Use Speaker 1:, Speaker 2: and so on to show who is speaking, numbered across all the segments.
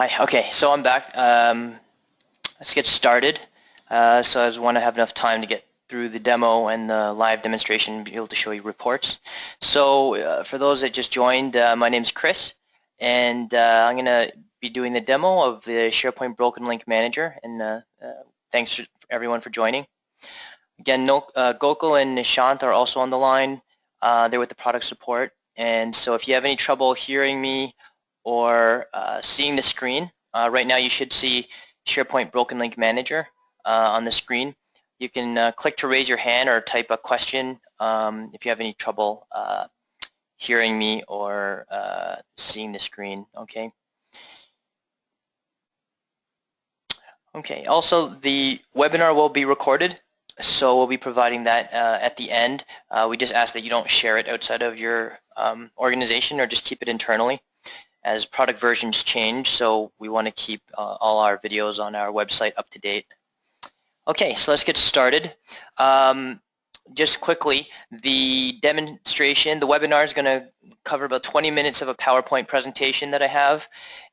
Speaker 1: Hi, okay, so I'm back. Let's get started. So I just want to have enough time to get through the demo and the live demonstration and be able to show you reports. So for those that just joined, my name is Chris, and I'm going to be doing the demo of the SharePoint Broken Link Manager, and thanks for everyone for joining. Again, Gokul and Nishant are also on the line. They're with the product support, and so if you have any trouble hearing me or seeing the screen, right now you should see SharePoint Broken Link Manager on the screen. You can click to raise your hand or type a question if you have any trouble hearing me or seeing the screen, okay? Okay, also the webinar will be recorded, so we'll be providing that at the end. We just ask that you don't share it outside of your organization or just keep it internally, as product versions change, so we want to keep all our videos on our website up to date. Okay, so let's get started. Just quickly, the demonstration, the webinar is going to cover about 20 minutes of a PowerPoint presentation that I have,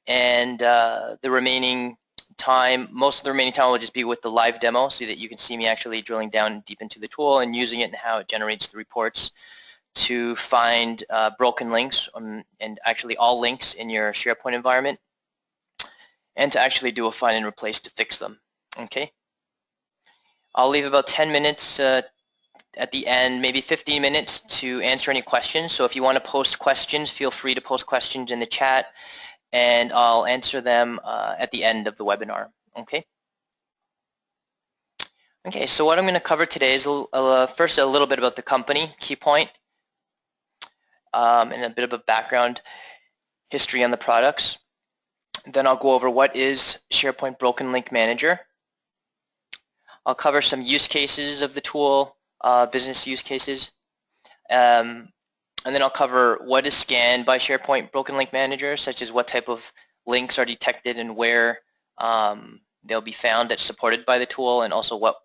Speaker 1: and the remaining time, most of the remaining time will just be with the live demo so that you can see me actually drilling down deep into the tool and using it and how it generates the reports to find broken links and actually all links in your SharePoint environment, and to actually do a find and replace to fix them. Okay, I'll leave about 10 minutes at the end, maybe 15 minutes to answer any questions. So if you want to post questions, feel free to post questions in the chat, and I'll answer them at the end of the webinar. Okay. Okay, so what I'm going to cover today is first a little bit about the company, KeyPoint, and a bit of a background history on the products. Then I'll go over what is SharePoint Broken Link Manager. I'll cover some use cases of the tool, business use cases. And then I'll cover what is scanned by SharePoint Broken Link Manager, such as what type of links are detected and where they'll be found that's supported by the tool, and also what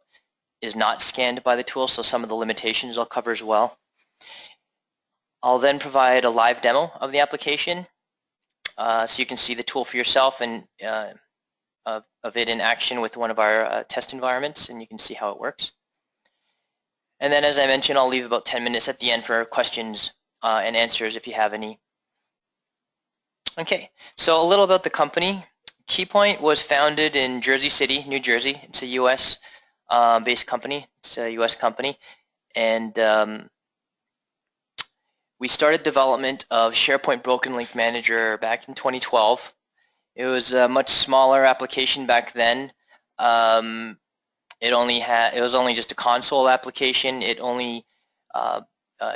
Speaker 1: is not scanned by the tool, so some of the limitations I'll cover as well. I'll then provide a live demo of the application so you can see the tool for yourself and of it in action with one of our test environments, and you can see how it works. And then, as I mentioned, I'll leave about 10 minutes at the end for questions and answers if you have any. Okay, so a little about the company. KeyPoint was founded in Jersey City, New Jersey. It's a US based company. It's a US company. And we started development of SharePoint Broken Link Manager back in 2012. It was a much smaller application back then. It was only just a console application. It only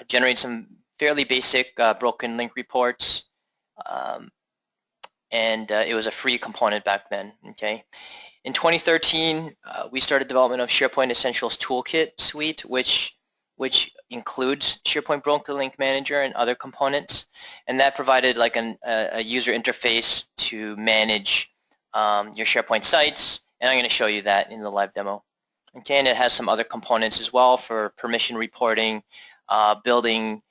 Speaker 1: generated some fairly basic broken link reports, and it was a free component back then. Okay, in 2013, we started development of SharePoint Essentials Toolkit Suite, which includes SharePoint Broken Link Manager and other components, and that provided like a user interface to manage your SharePoint sites, and I'm going to show you that in the live demo. Okay, and it has some other components as well for permission reporting, building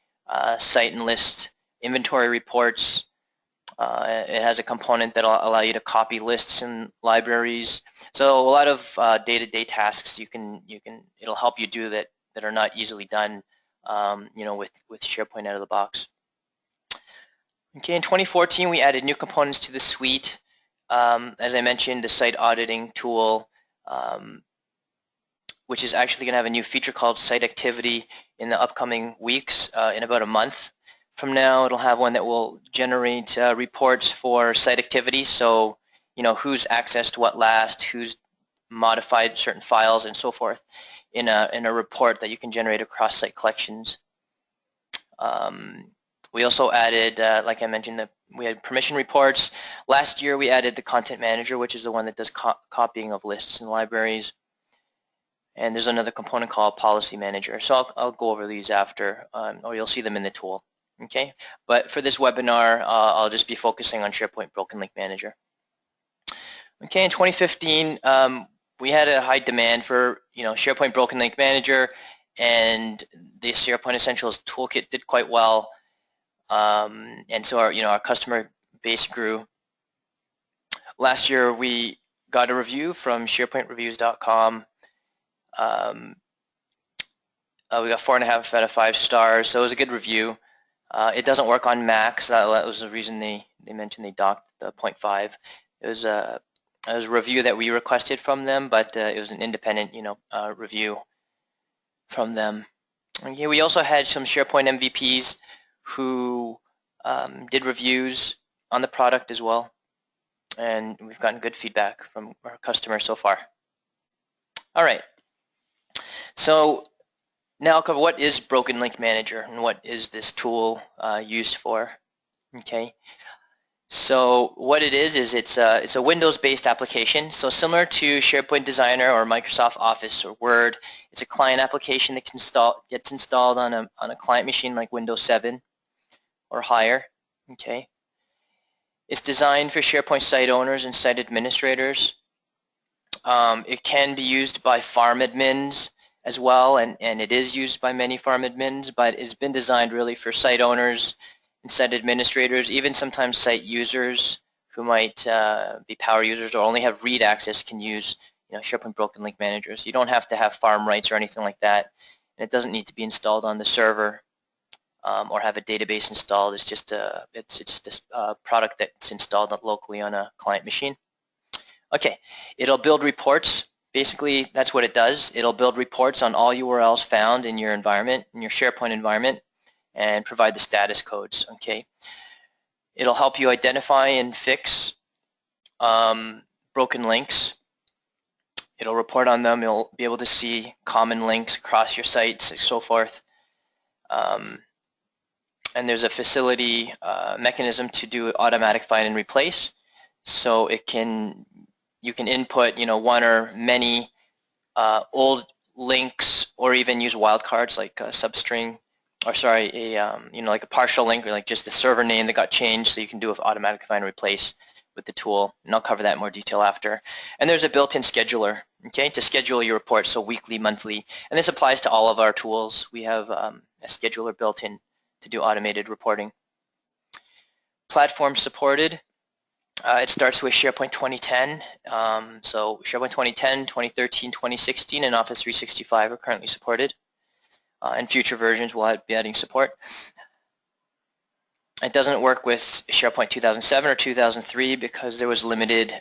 Speaker 1: site and list inventory reports. It has a component that will allow you to copy lists and libraries. So a lot of day-to-day tasks it'll help you do that are not easily done, with SharePoint out of the box. Okay, in 2014 we added new components to the suite. As I mentioned, the site auditing tool, which is actually going to have a new feature called Site Activity in the upcoming weeks. In about a month from now, it'll have one that will generate reports for site activity. So, who's accessed what last, who's modified certain files, and so forth in a report that you can generate across site collections. We also added, like I mentioned, we had permission reports. Last year, we added the Content Manager, which is the one that does copying of lists and libraries. And there's another component called Policy Manager. So I'll go over these after, or you'll see them in the tool. Okay, but for this webinar, I'll just be focusing on SharePoint Broken Link Manager. Okay, in 2015, we had a high demand for SharePoint Broken Link Manager, and the SharePoint Essentials Toolkit did quite well, and so our customer base grew. Last year we got a review from SharePointReviews.com. We got 4.5 out of 5 stars, so it was a good review. It doesn't work on Macs. That was the reason they mentioned they docked the 0.5. It was a review that we requested from them, but it was an independent, review from them. Okay, we also had some SharePoint MVPs who did reviews on the product as well, and we've gotten good feedback from our customers so far. All right, so now I'll cover what is Broken Link Manager and what is this tool used for. Okay, so what it is it's a Windows-based application. So similar to SharePoint Designer or Microsoft Office or Word, it's a client application that gets installed on a client machine like Windows 7 or higher. Okay, it's designed for SharePoint site owners and site administrators. It can be used by farm admins as well, and it is used by many farm admins, but it's been designed really for site owners and site administrators, even sometimes site users who might be power users or only have read access can use SharePoint Broken Link Manager. So you don't have to have farm rights or anything like that, and it doesn't need to be installed on the server or have a database installed. It's just this product that's installed locally on a client machine. Okay, it'll build reports. Basically, that's what it does. It'll build reports on all URLs found in your environment, in your SharePoint environment, and provide the status codes. Okay, it'll help you identify and fix broken links. It'll report on them. You'll be able to see common links across your sites and so forth. And there's a facility mechanism to do automatic find and replace. So you can input one or many old links, or even use wildcards like a substring, or sorry, like a partial link, or like just the server name that got changed, so you can do an automatic find and replace with the tool, and I'll cover that in more detail after. And there's a built-in scheduler, okay, to schedule your reports, so weekly, monthly, and this applies to all of our tools. We have a scheduler built in to do automated reporting. Platform supported. It starts with SharePoint 2010. So SharePoint 2010, 2013, 2016, and Office 365 are currently supported. And future versions will be adding support. It doesn't work with SharePoint 2007 or 2003 because there was limited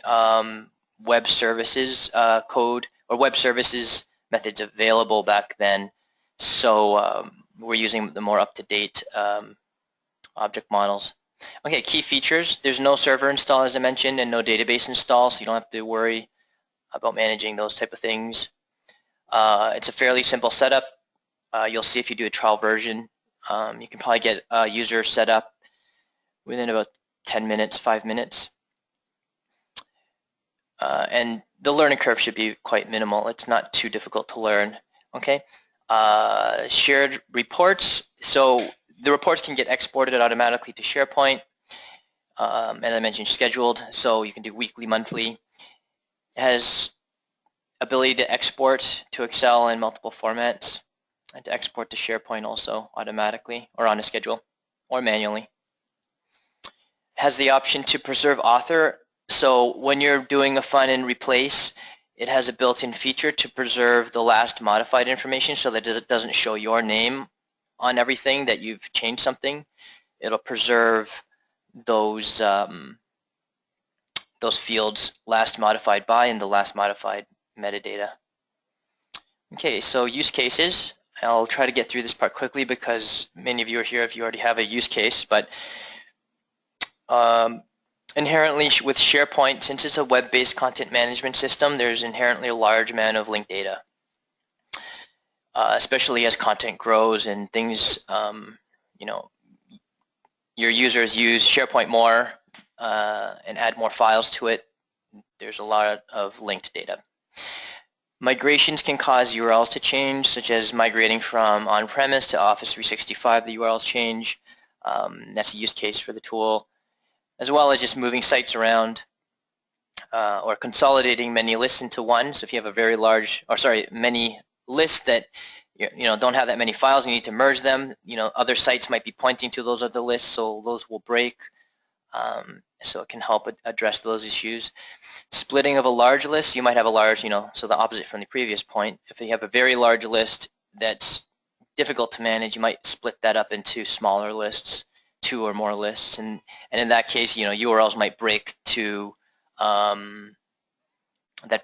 Speaker 1: web services code or web services methods available back then. So we're using the more up-to-date object models. Okay, key features. There's no server install, as I mentioned, and no database install, so you don't have to worry about managing those type of things. It's a fairly simple setup. You'll see if you do a trial version, you can probably get a user set up within about 10 minutes, 5 minutes. And the learning curve should be quite minimal. It's not too difficult to learn. Okay. Shared reports. So the reports can get exported automatically to SharePoint. As I mentioned, scheduled, so you can do weekly, monthly. It has ability to export to Excel in multiple formats, and to export to SharePoint also automatically, or on a schedule, or manually. It has the option to preserve author. So when you're doing a find and replace, it has a built-in feature to preserve the last modified information so that it doesn't show your name on everything that you've changed something. It'll preserve those fields last modified by and the last modified metadata. Okay, so use cases. I'll try to get through this part quickly because many of you are here if you already have a use case, but inherently with SharePoint, since it's a web-based content management system, there's inherently a large amount of linked data. Especially as content grows and things, your users use SharePoint more and add more files to it, there's a lot of linked data. Migrations can cause URLs to change, such as migrating from on-premise to Office 365, the URLs change. That's a use case for the tool, as well as just moving sites around or consolidating many lists into one. So if you have a very large, many lists that don't have that many files, you need to merge them. Other sites might be pointing to those other lists, so those will break. so it can help address those issues. Splitting of a large list, you might have a large, so the opposite from the previous point. If you have a very large list that's difficult to manage, you might split that up into smaller lists, 2 or more lists, and in that case, URLs might break to that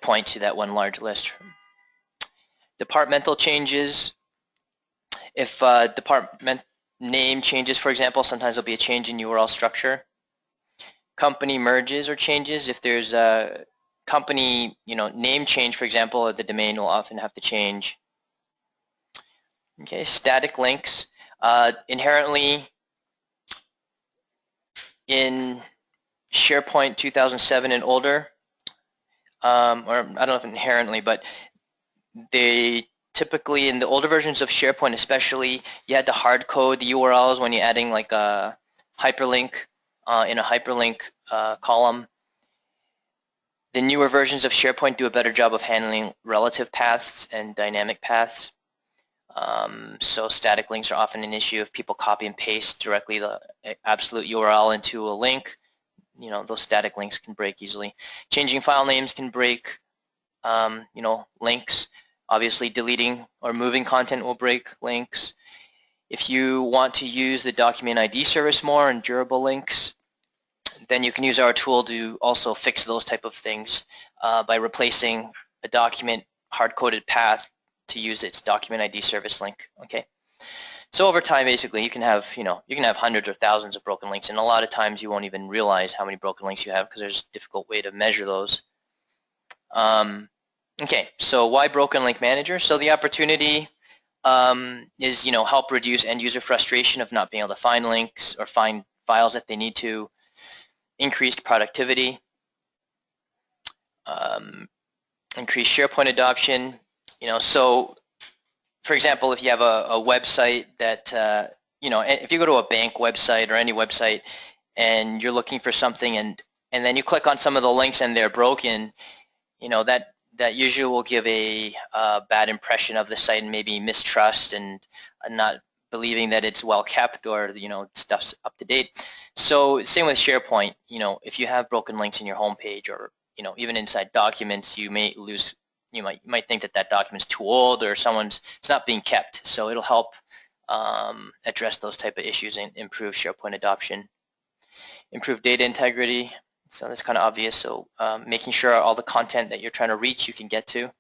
Speaker 1: point to that one large list. Departmental changes. If department name changes, for example, sometimes there'll be a change in URL structure. Company merges or changes. If there's a company, name change, for example, the domain will often have to change. Okay, static links. Inherently in SharePoint 2007 and older, or I don't know if inherently, but they typically, in the older versions of SharePoint especially, you had to hard code the URLs when you're adding like a hyperlink in a hyperlink column. The newer versions of SharePoint do a better job of handling relative paths and dynamic paths. So static links are often an issue if people copy and paste directly the absolute URL into a link. Those static links can break easily. Changing file names can break, links. Obviously, deleting or moving content will break links. If you want to use the document ID service more and durable links, then you can use our tool to also fix those type of things by replacing a document hard-coded path to use its document ID service link. Okay. So over time, basically, you can have hundreds or thousands of broken links, and a lot of times you won't even realize how many broken links you have because there's a difficult way to measure those. Okay, so why Broken Link Manager? So the opportunity is, help reduce end-user frustration of not being able to find links or find files that they need to, increased productivity, increased SharePoint adoption. So for example, if you have a website that, if you go to a bank website or any website and you're looking for something and then you click on some of the links and they're broken, that usually will give a bad impression of the site and maybe mistrust and not believing that it's well kept or stuff's up to date. So same with SharePoint. If you have broken links in your home page or even inside documents, you may lose. You might think that document's too old or it's not being kept. So it'll help address those type of issues and improve SharePoint adoption. Improve data integrity. So that's kind of obvious. So making sure all the content that you're trying to reach you can get to.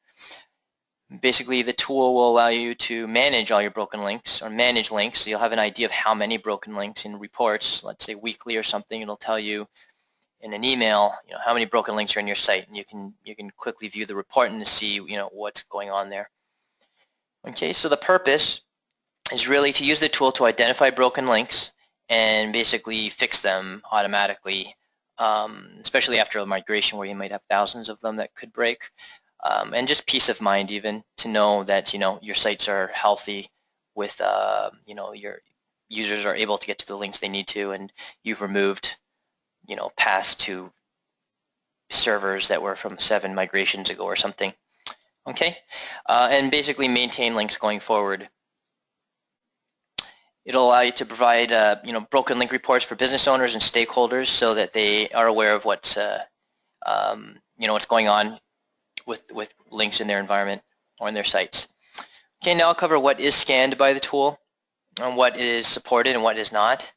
Speaker 1: Basically, the tool will allow you to manage all your broken links or manage links. So you'll have an idea of how many broken links in reports, let's say weekly or something. It'll tell you in an email, how many broken links are in your site, and you can quickly view the report and see, what's going on there. Okay, so the purpose is really to use the tool to identify broken links and basically fix them automatically, especially after a migration where you might have thousands of them that could break, and just peace of mind even to know that your sites are healthy with your users are able to get to the links they need to, and you've removed paths to servers that were from 7 migrations ago or something. Okay, and basically maintain links going forward. It'll allow you to provide broken link reports for business owners and stakeholders so that they are aware of what's what's going on with links in their environment or in their sites. Okay, now I'll cover what is scanned by the tool and what is supported and what is not.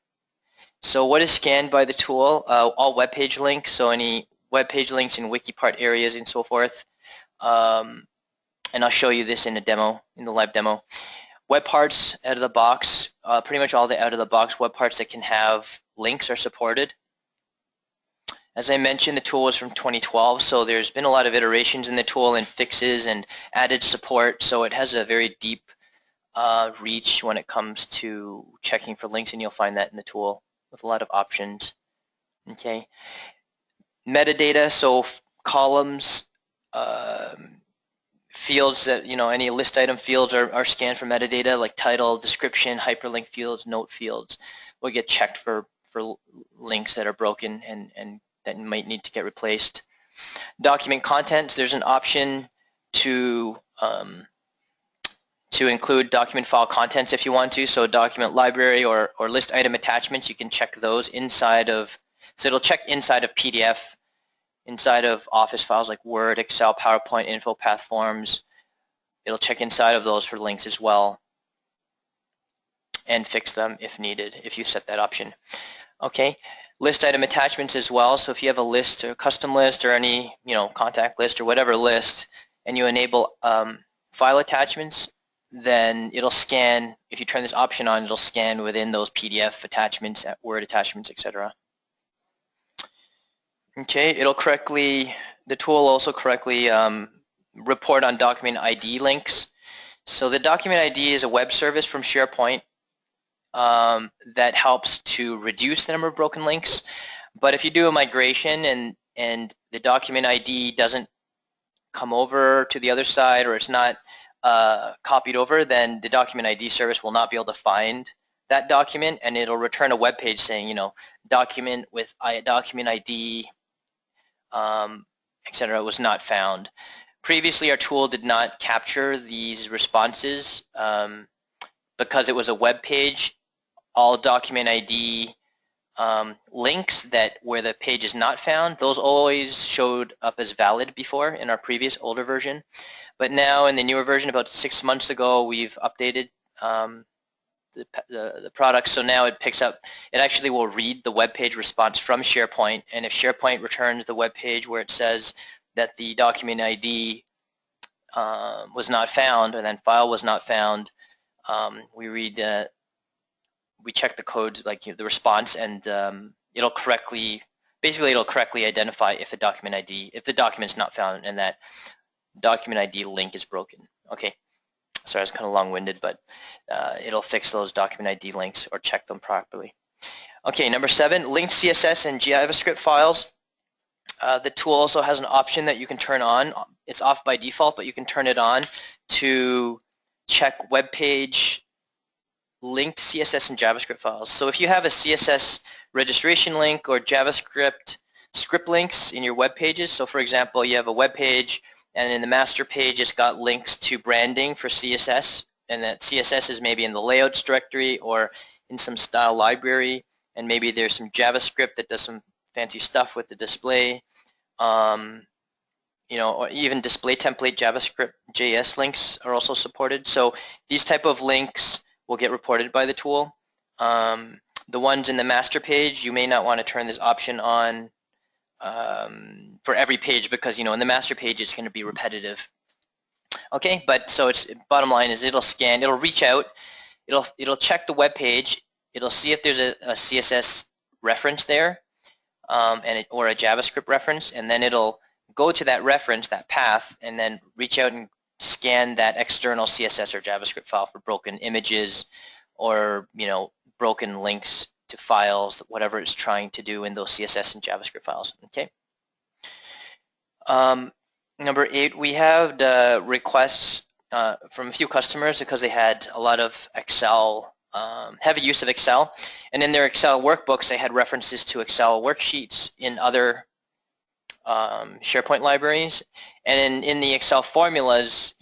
Speaker 1: So what is scanned by the tool? All web page links, so any web page links in Wikipart areas and so forth. And I'll show you this in a demo, in the live demo. Web parts out of the box, pretty much all the out of the box web parts that can have links are supported. As I mentioned, the tool was from 2012, so there's been a lot of iterations in the tool and fixes and added support, so it has a very deep reach when it comes to checking for links, and you'll find that in the tool with a lot of options. Okay, metadata, so columns, fields that any list item fields are scanned for metadata, like title, description, hyperlink fields, note fields will get checked for links that are broken and that might need to get replaced. Document contents, there's an option to include document file contents if you want to, so document library or list item attachments, you can check those inside of So it'll check inside of PDF, inside of Office files like Word, Excel, PowerPoint, info, path forms. It'll check inside of those for links as well and fix them if needed, if you set that option. Okay, list item attachments as well. So if you have a list or custom list or any contact list or whatever list, and you enable file attachments, then it'll scan. If you turn this option on, it'll scan within those PDF attachments, Word attachments, etc. Okay, the tool will also correctly report on document ID links. So the document ID is a web service from SharePoint that helps to reduce the number of broken links. But if you do a migration and the document ID doesn't come over to the other side, or it's not copied over, then the document ID service will not be able to find that document, and it'll return a web page saying, document with document ID, etc. was not found. Previously, our tool did not capture these responses because it was a web page. All document ID links where the page is not found, those always showed up as valid before in our previous older version. But now in the newer version, about 6 months ago, we've updated the product. So now it actually will read the web page response from SharePoint, and if SharePoint returns the web page where it says that the document ID was not found, and then file was not found, we check the code, like the response, and it'll correctly identify if the document's not found and that document ID link is broken. Okay, sorry, I was kind of long-winded, but it'll fix those document ID links or check them properly. Okay, number 7, linked CSS and JavaScript files. The tool also has an option that you can turn on. It's off by default, but you can turn it on to check web page linked CSS and JavaScript files. So if you have a CSS registration link or JavaScript script links in your web pages, so for example, you have a web page and in the master page it's got links to branding for CSS, and that CSS is maybe in the layouts directory or in some style library, and maybe there's some JavaScript that does some fancy stuff with the display, or even display template JavaScript JS links are also supported. So these type of links will get reported by the tool. The ones in the master page, you may not want to turn this option on for every page because in the master page it's going to be repetitive. Okay, but so bottom line is it'll scan, it'll reach out, it'll check the web page, it'll see if there's a CSS reference there or a JavaScript reference, and then it'll go to that reference, that path, and then reach out and scan that external CSS or JavaScript file for broken images or broken links to files, whatever it's trying to do in those CSS and JavaScript files. Okay. Number 8, we have the requests from a few customers because they had a lot of Excel, heavy use of Excel, and in their Excel workbooks they had references to Excel worksheets in other SharePoint libraries, and in the Excel formulas,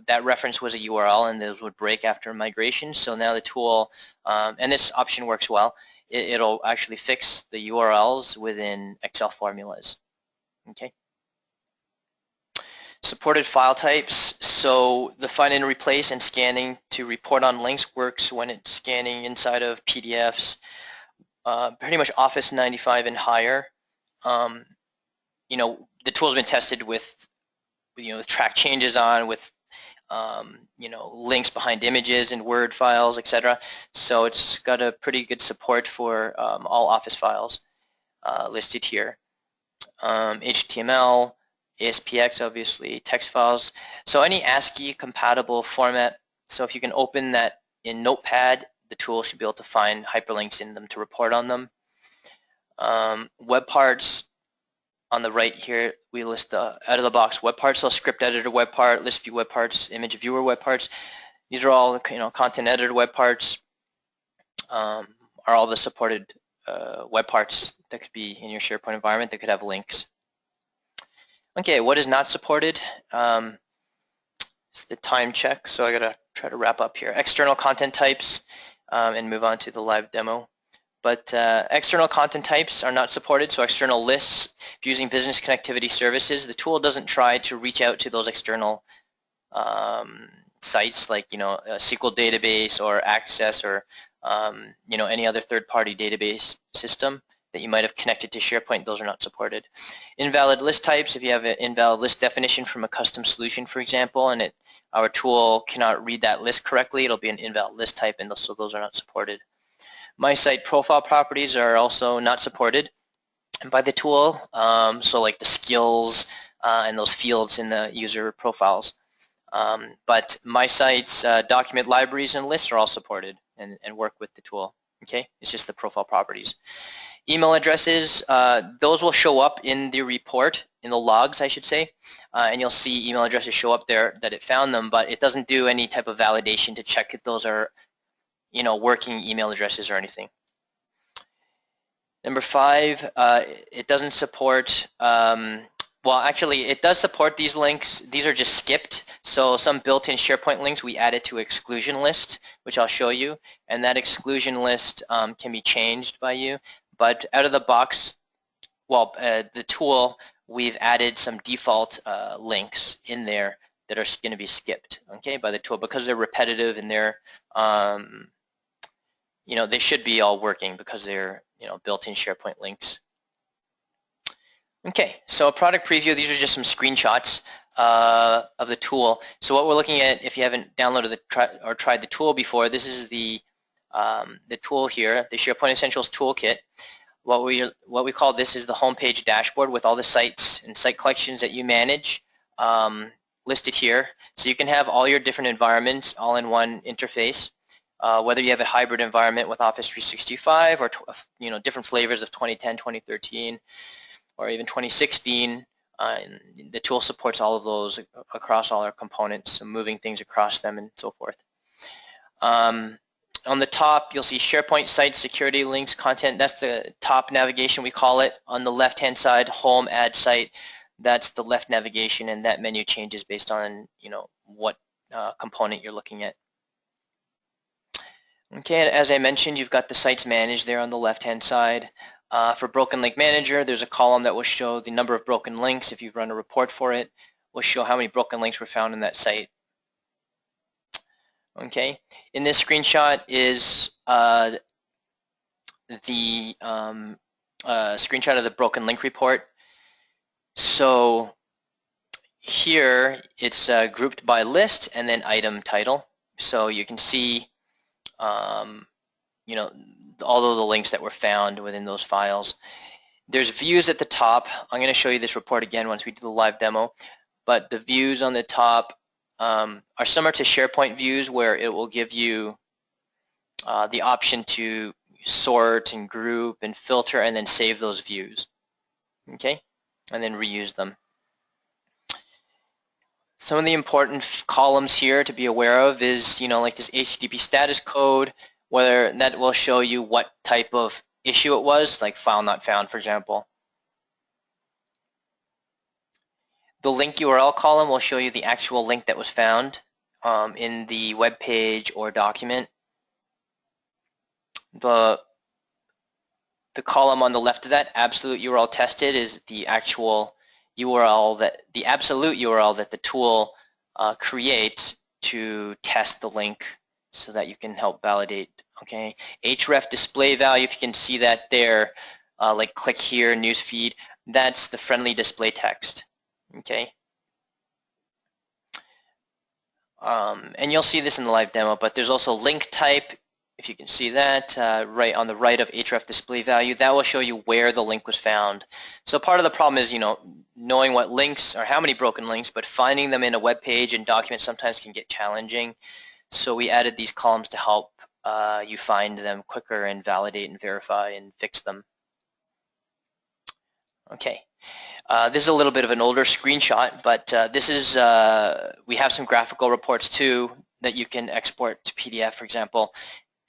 Speaker 1: that reference was a URL, and those would break after migration. So now the tool, and this option works well, it'll actually fix the URLs within Excel formulas. Okay. Supported file types. So the find and replace and scanning to report on links works when it's scanning inside of PDFs, pretty much Office 95 and higher. The tool's been tested with track changes on, with links behind images and Word files, etc. So it's got a pretty good support for all Office files listed here. HTML, ASPX, obviously, text files. So any ASCII compatible format. So if you can open that in Notepad, the tool should be able to find hyperlinks in them to report on them. Web parts. On the right here, we list the out-of-the-box web parts, so script editor web part, list view web parts, image viewer web parts. These are all content editor web parts. Are all the supported web parts that could be in your SharePoint environment that could have links. Okay, what is not supported? It's the time check, so I gotta try to wrap up here. External content types, and move on to the live demo. But external content types are not supported, so external lists, if using business connectivity services, the tool doesn't try to reach out to those external sites like a SQL database or Access or any other third-party database system that you might have connected to SharePoint. Those are not supported. Invalid list types, if you have an invalid list definition from a custom solution, for example, and our tool cannot read that list correctly, it'll be an invalid list type, and so those are not supported. My site profile properties are also not supported by the tool, so like the skills and those fields in the user profiles. But my site's document libraries and lists are all supported and work with the tool. Okay, it's just the profile properties. Email addresses, those will show up in the report, in the logs, I should say, and you'll see email addresses show up there that it found them, but it doesn't do any type of validation to check if those are, working email addresses or anything. Number 5, it doesn't support, well, actually, it does support these links. These are just skipped. So some built-in SharePoint links we added to exclusion list, which I'll show you, and that exclusion list can be changed by you. But out of the box, well, the tool, we've added some default links in there that are going to be skipped, okay, by the tool because they're repetitive and they're, they should be all working because they're, built-in SharePoint links. Okay, so a product preview, these are just some screenshots of the tool. So what we're looking at, if you haven't downloaded or tried the tool before, this is the tool here, the SharePoint Essentials Toolkit. What we call this is the homepage dashboard with all the sites and site collections that you manage listed here. So you can have all your different environments all in one interface. Whether you have a hybrid environment with Office 365 or different flavors of 2010, 2013, or even 2016, the tool supports all of those across all our components, so moving things across them and so forth. On the top, you'll see SharePoint site security links content. That's the top navigation, we call it. On the left-hand side, home, add site. That's the left navigation, and that menu changes based on what component you're looking at. Okay, as I mentioned, you've got the sites managed there on the left-hand side. For Broken Link Manager, there's a column that will show the number of broken links. If you've run a report for it, will show how many broken links were found in that site. Okay, in this screenshot is the screenshot of the broken link report. So here it's grouped by list and then item title. So you can see all of the links that were found within those files. There's views at the top. I'm going to show you this report again once we do the live demo, but the views on the top are similar to SharePoint views where it will give you the option to sort and group and filter and then save those views, okay, and then reuse them. Some of the important columns here to be aware of is, like this HTTP status code, whether that will show you what type of issue it was, like file not found, for example. The link URL column will show you the actual link that was found in the web page or document. The column on the left of that, absolute URL tested, is the actual URL the absolute URL that the tool creates to test the link so that you can help validate. Okay, href display value, if you can see that there, like click here, newsfeed, that's the friendly display text. Okay, and you'll see this in the live demo, but there's also link type. If you can see that right on the right of href display value, that will show you where the link was found. So part of the problem is, knowing what links or how many broken links, but finding them in a web page and document sometimes can get challenging. So we added these columns to help you find them quicker and validate and verify and fix them. Okay, this is a little bit of an older screenshot, but this is, we have some graphical reports too that you can export to PDF, for example,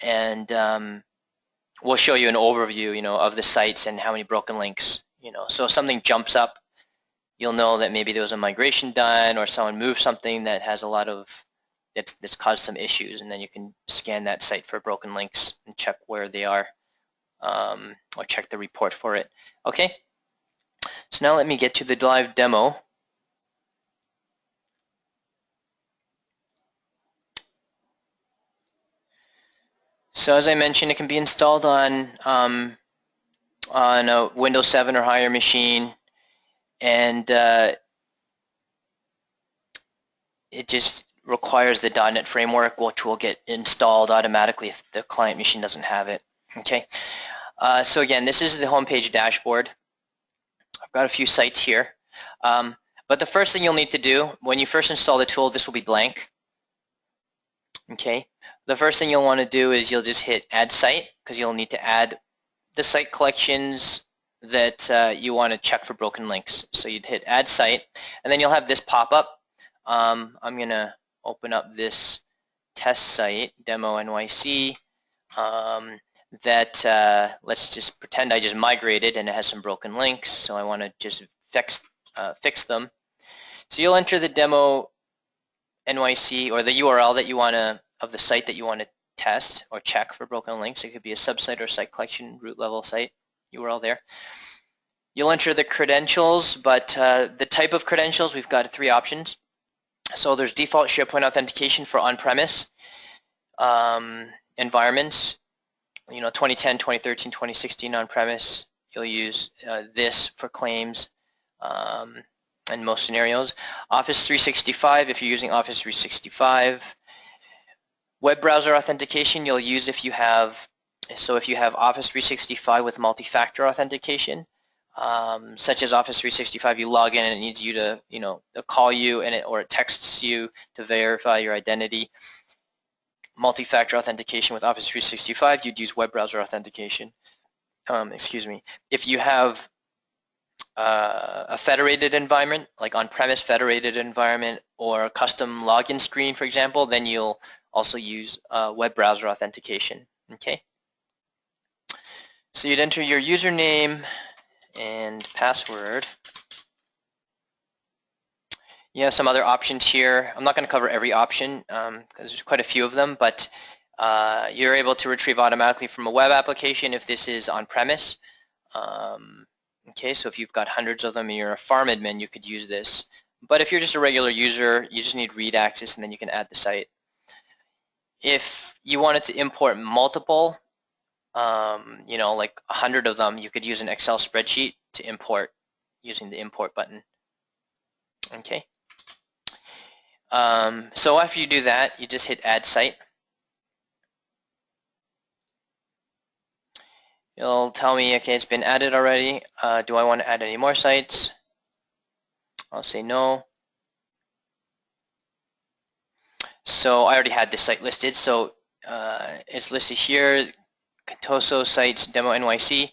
Speaker 1: and we'll show you an overview, of the sites and how many broken links, So if something jumps up, you'll know that maybe there was a migration done or someone moved something that has a lot of, that's caused some issues, and then you can scan that site for broken links and check where they are or check the report for it. Okay, so now let me get to the live demo. So as I mentioned, it can be installed on a Windows 7 or higher machine, and it just requires the .NET framework, which will get installed automatically if the client machine doesn't have it. Okay, so again, this is the homepage dashboard. I've got a few sites here, but the first thing you'll need to do when you first install the tool, this will be blank. Okay, the first thing you'll want to do is you'll just hit Add Site, because you'll need to add the site collections that you want to check for broken links. So you'd hit Add Site, and then you'll have this pop up. I'm going to open up this test site, Demo NYC, that let's just pretend I just migrated and it has some broken links, so I want to just fix them. So you'll enter the Demo NYC, or the URL that you want to, of the site that you want to test or check for broken links. It could be a subsite or site collection root level site URL there. You'll enter the credentials, but the type of credentials, we've got 3 options. So there's default SharePoint authentication for on-premise environments. 2010, 2013, 2016 on-premise. You'll use this for claims in most scenarios. Office 365, if you're using Office 365. Web browser authentication you'll use if you have, if you have Office 365 with multi-factor authentication, such as Office 365, you log in and it needs you to, call you or it texts you to verify your identity. Multi-factor authentication with Office 365, you'd use web browser authentication. If you have a federated environment, like on-premise federated environment or a custom login screen, for example, then you'll also use web browser authentication. Okay. So you'd enter your username and password. You have some other options here. I'm not going to cover every option because there's quite a few of them, but you're able to retrieve automatically from a web application if this is on-premise. Okay, so if you've got hundreds of them and you're a farm admin, you could use this. But if you're just a regular user, you just need read access and then you can add the site. If you wanted to import multiple, like 100 of them, you could use an Excel spreadsheet to import using the import button. Okay. So after you do that, you just hit Add Site. It'll tell me, okay, it's been added already. Do I want to add any more sites? I'll say no. So I already had this site listed, so it's listed here, Contoso sites demo NYC.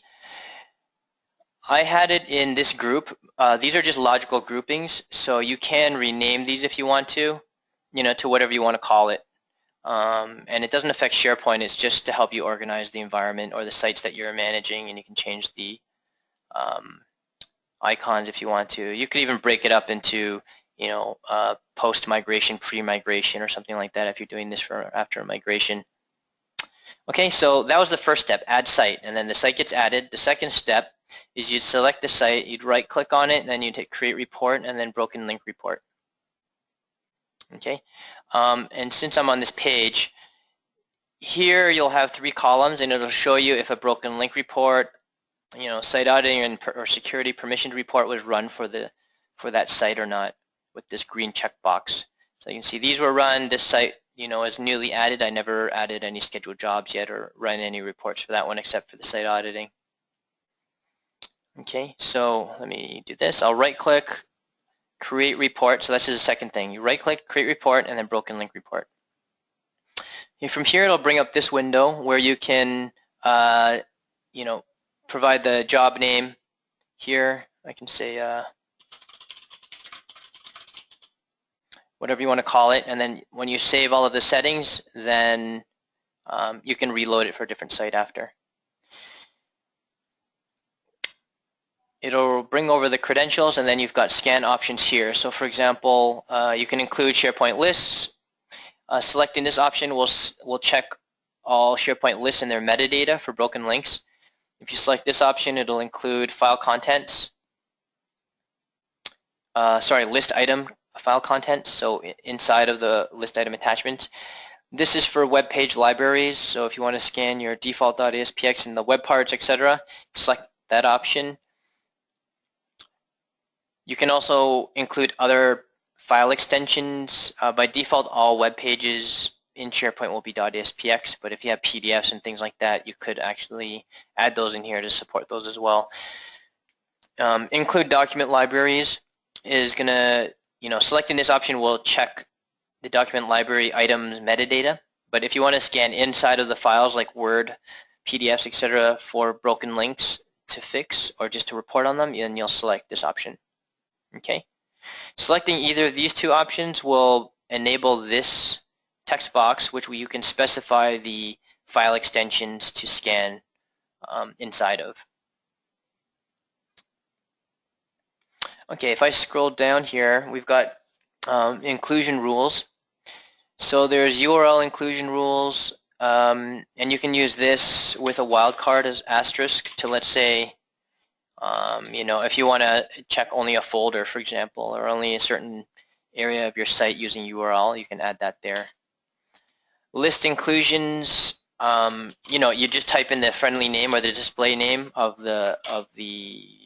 Speaker 1: I had it in this group. These are just logical groupings, so you can rename these if you want to whatever you want to call it. And it doesn't affect SharePoint. It's just to help you organize the environment or the sites that you're managing, and you can change the icons if you want to. You could even break it up into post-migration, pre-migration, or something like that if you're doing this for after a migration. Okay, so that was the first step, add site, and then the site gets added. The second step is you'd select the site, you'd right-click on it, and then you'd hit Create Report, and then Broken Link Report. Okay, and since I'm on this page, here you'll have 3 columns, and it'll show you if a broken link report, site auditing or security permissioned report was run for that site or not, with this green checkbox. So you can see these were run. This site, is newly added. I never added any scheduled jobs yet or run any reports for that one except for the site auditing. Okay, so let me do this. I'll right-click, Create Report. So this is the second thing. You right-click, Create Report, and then Broken Link Report. And from here, it'll bring up this window where you can, provide the job name. Here, I can say whatever you want to call it, and then when you save all of the settings, then you can reload it for a different site after. It'll bring over the credentials, and then you've got scan options here. So for example, you can include SharePoint lists. Selecting this option will check all SharePoint lists and their metadata for broken links. If you select this option, it'll include file contents, list item file contents, so inside of the list item attachment. This is for web page libraries, so if you want to scan your default.aspx and the web parts, etc., select that option. You can also include other file extensions. By default, all web pages in SharePoint will be .aspx, but if you have PDFs and things like that, you could actually add those in here to support those as well. Include document libraries is going to, selecting this option will check the document library items metadata, but if you want to scan inside of the files like Word, PDFs, etc. for broken links to fix or just to report on them, then you'll select this option. Okay. Selecting either of these two options will enable this text box, which you can specify the file extensions to scan inside of. Okay, if I scroll down here, we've got inclusion rules. So there's URL inclusion rules, and you can use this with a wildcard as asterisk to, let's say, if you want to check only a folder, for example, or only a certain area of your site using URL, you can add that there. List inclusions, you just type in the friendly name or the display name of the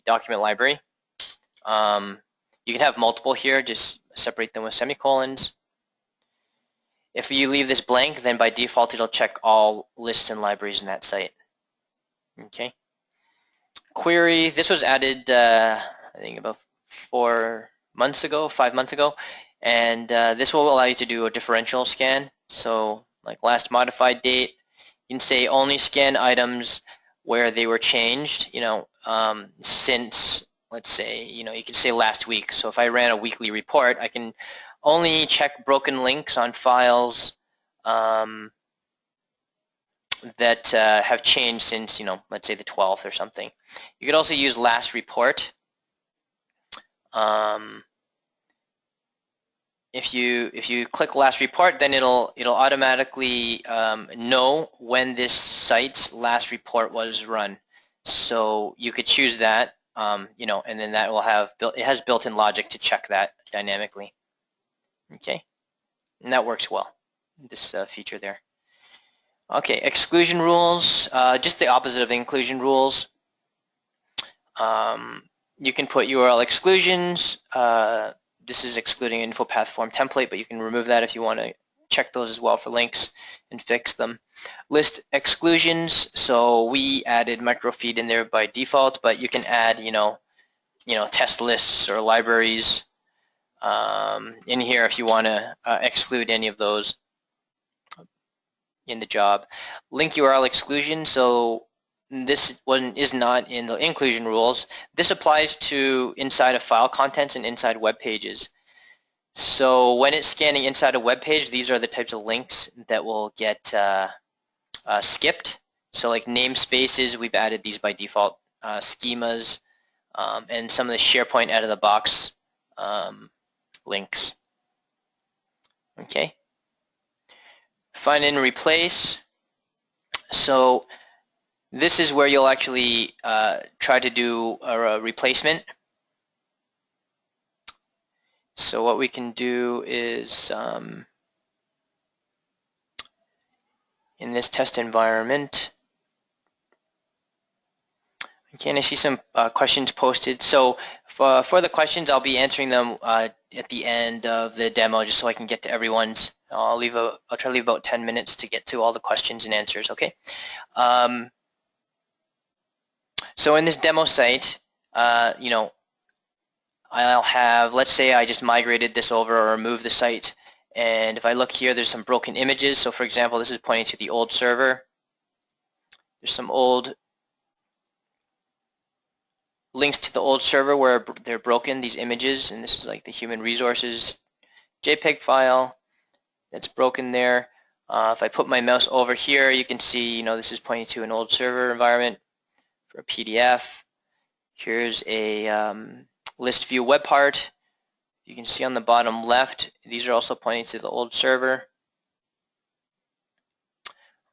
Speaker 1: document library. You can have multiple here, just separate them with semicolons. If you leave this blank, then by default it'll check all lists and libraries in that site. Okay. Query, this was added I think about 5 months ago, and this will allow you to do a differential scan. So like last modified date, you can say only scan items where they were changed, since, let's say, you can say last week. So if I ran a weekly report, I can only check broken links on files that have changed since, let's say the 12th or something. You could also use last report. If you click last report, then it'll automatically know when this site's last report was run. So you could choose that, and then that will have it has built-in logic to check that dynamically. Okay, and that works well. This feature there. Okay, exclusion rules, just the opposite of inclusion rules. You can put URL exclusions. This is excluding info path form template, but you can remove that if you want to check those as well for links and fix them. List exclusions, so we added microfeed in there by default, but you can add, test lists or libraries in here if you want to exclude any of those in the job. Link URL exclusion, so this one is not in the inclusion rules. This applies to inside of file contents and inside web pages. So when it's scanning inside a web page, these are the types of links that will get skipped. So like namespaces, we've added these by default, schemas, and some of the SharePoint out of the box links. Okay. Find and replace. So this is where you'll actually try to do a replacement. So what we can do is in this test environment. Okay, and I see some questions posted. So for the questions, I'll be answering them at the end of the demo, just so I can get to everyone's. I'll try to leave about 10 minutes to get to all the questions and answers. Okay. So in this demo site, I'll have, let's say I just migrated this over or removed the site, and if I look here, there's some broken images. So for example, this is pointing to the old server. There's some old links to the old server where they're broken, these images, and this is like the human resources JPEG file that's broken there. If I put my mouse over here, you can see, this is pointing to an old server environment for a PDF. Here's a list view web part. You can see on the bottom left, these are also pointing to the old server.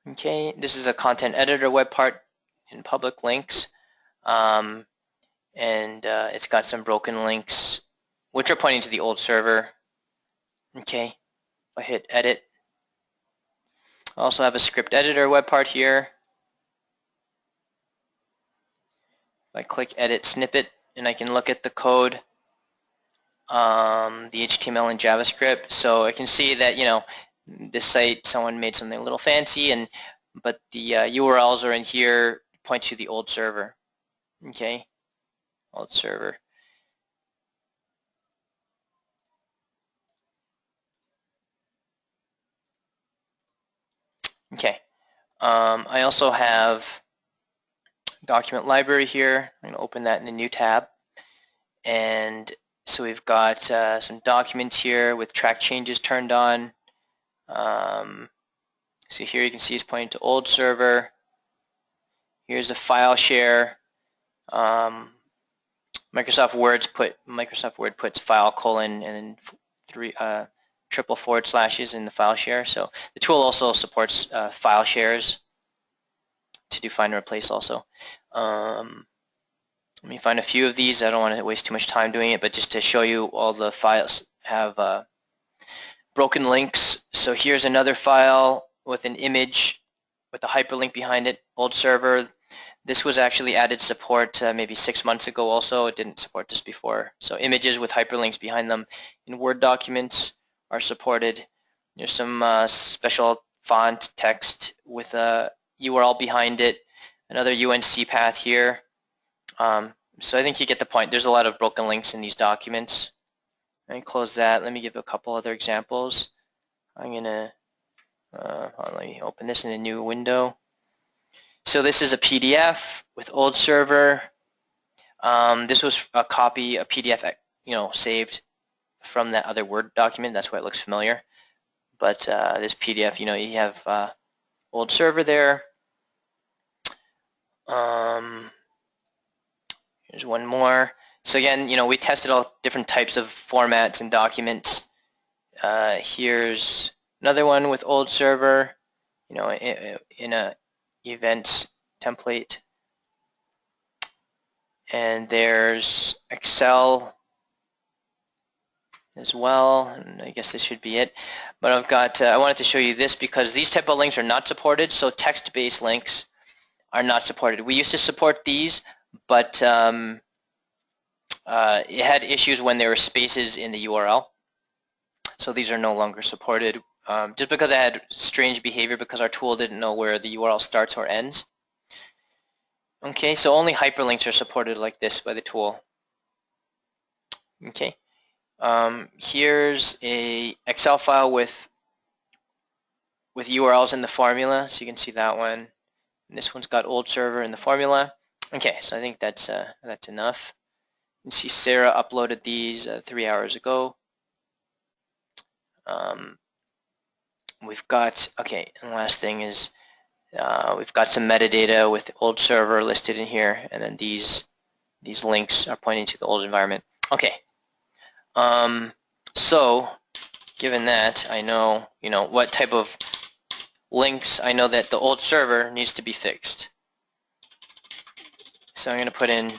Speaker 1: Okay, this is a content editor web part. in public links, and it's got some broken links which are pointing to the old server. Okay, if I hit edit, I also have a script editor web part here. If I click edit snippet, and I can look at the code, the HTML and JavaScript. So I can see that, you know, this site, someone made something a little fancy, but the URLs are in here, point to the old server. Okay, old server. Okay, I also have document library here. I'm going to open that in a new tab, and so we've got some documents here with track changes turned on. So here you can see it's pointing to old server. Here's a file share. Microsoft Word puts file colon and then triple forward slashes in the file share. So the tool also supports file shares to do find and replace also. Let me find a few of these. I don't want to waste too much time doing it, but just to show you, all the files have broken links. So here's another file with an image with a hyperlink behind it, old server. This was actually added support maybe 6 months ago also. It didn't support this before. So images with hyperlinks behind them in Word documents are supported. There's some special font text with a URL behind it, another UNC path here. So I think you get the point. There's a lot of broken links in these documents. Let me close that. Let me give a couple other examples. I'm going to let me open this in a new window. So this is a PDF with old server. This was a copy, a PDF, you know, saved from that other Word document. That's why it looks familiar. But this PDF, you know, you have old server there. Here's one more. So again, you know, we tested all different types of formats and documents. Here's another one with old server, you know, in a events template. And there's Excel as well, and I guess this should be it. But I've got, I wanted to show you this because these type of links are not supported, so text-based links are not supported. We used to support these, but it had issues when there were spaces in the URL. So these are no longer supported, just because I had strange behavior because our tool didn't know where the URL starts or ends. Okay, so only hyperlinks are supported like this by the tool. Okay, here's a Excel file with URLs in the formula, so you can see that one. And this one's got old server in the formula. Okay, so I think that's enough. You can see Sarah uploaded these 3 hours ago. We've got, okay, and the last thing is we've got some metadata with the old server listed in here, and then these links are pointing to the old environment. Okay, so given that, I know, you know, what type of links. I know that the old server needs to be fixed. So I'm going to put in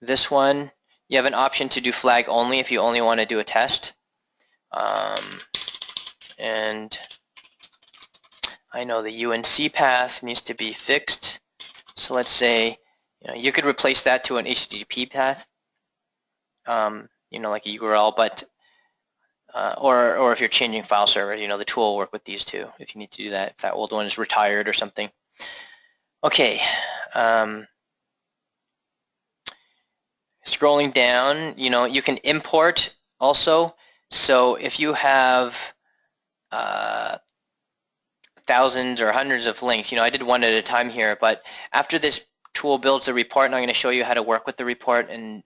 Speaker 1: this one. You have an option to do flag only if you only want to do a test. And I know the UNC path needs to be fixed. So let's say, you know, you could replace that to an HTTP path, you know, like a URL, but or if you're changing file server, you know, the tool will work with these two if you need to do that, if that old one is retired or something. Okay. Scrolling down, you know, you can import also. So if you have thousands or hundreds of links, you know, I did one at a time here, but after this tool builds the report, and I'm going to show you how to work with the report and